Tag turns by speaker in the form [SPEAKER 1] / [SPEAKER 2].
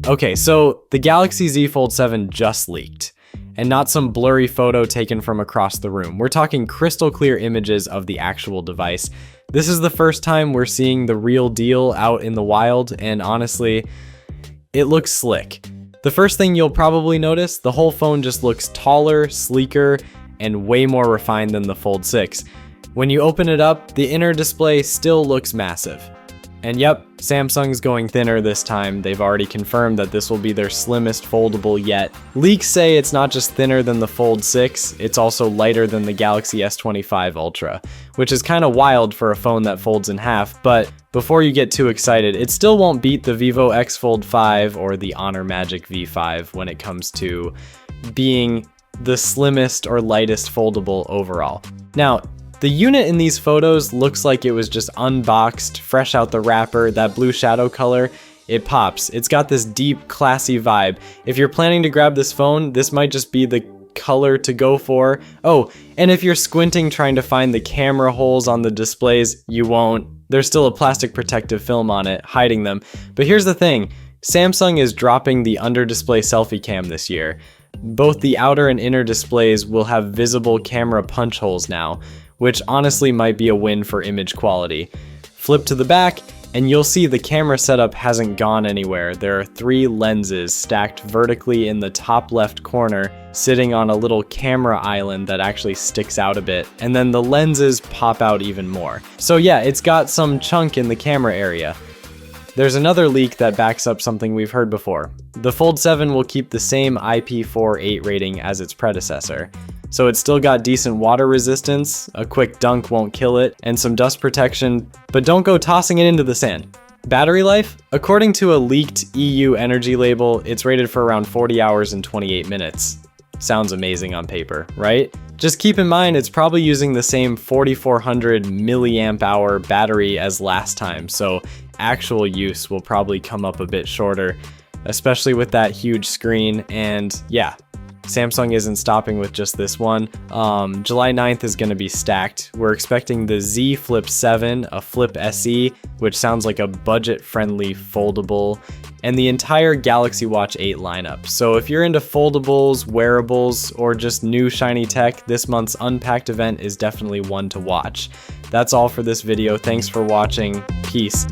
[SPEAKER 1] Okay, so the Galaxy Z Fold 7 just leaked. And not some blurry photo taken from across the room. We're talking crystal clear images of the actual device. This is the first time we're seeing the real deal out in the wild, and honestly, it looks slick. The first thing you'll probably notice, the whole phone just looks taller, sleeker, and way more refined than the Fold 6. When you open it up, the inner display still looks massive. And yep, Samsung's going thinner this time. They've already confirmed that this will be their slimmest foldable yet. Leaks say it's not just thinner than the Fold 6, it's also lighter than the Galaxy S25 Ultra, which is kind of wild for a phone that folds in half, but before you get too excited, it still won't beat the Vivo X Fold 5 or the Honor Magic V5 when it comes to being the slimmest or lightest foldable overall. Now, the unit in these photos looks like it was just unboxed, fresh out the wrapper. That blue shadow color, it pops. It's got this deep, classy vibe. If you're planning to grab this phone, this might just be the color to go for. Oh, and if you're squinting trying to find the camera holes on the displays, you won't. There's still a plastic protective film on it, hiding them. But here's the thing, Samsung is dropping the under-display selfie cam this year. Both the outer and inner displays will have visible camera punch holes now, which honestly might be a win for image quality. Flip to the back, and you'll see the camera setup hasn't gone anywhere. There are 3 lenses stacked vertically in the top left corner, sitting on a little camera island that actually sticks out a bit, and then the lenses pop out even more. So yeah, it's got some chunk in the camera area. There's another leak that backs up something we've heard before. The Fold 7 will keep the same IP48 rating as its predecessor. So it's still got decent water resistance, a quick dunk won't kill it, and some dust protection, but don't go tossing it into the sand. Battery life? According to a leaked EU energy label, it's rated for around 40 hours and 28 minutes. Sounds amazing on paper, right? Just keep in mind it's probably using the same 4400 milliamp hour battery as last time, so actual use will probably come up a bit shorter, especially with that huge screen, and yeah. Samsung isn't stopping with just this one. July 9th is going to be stacked. We're expecting the Z Flip 7, a Flip SE, which sounds like a budget-friendly foldable, and the entire Galaxy Watch 8 lineup. So if you're into foldables, wearables, or just new shiny tech, this month's Unpacked event is definitely one to watch. That's all for this video. Thanks for watching. Peace.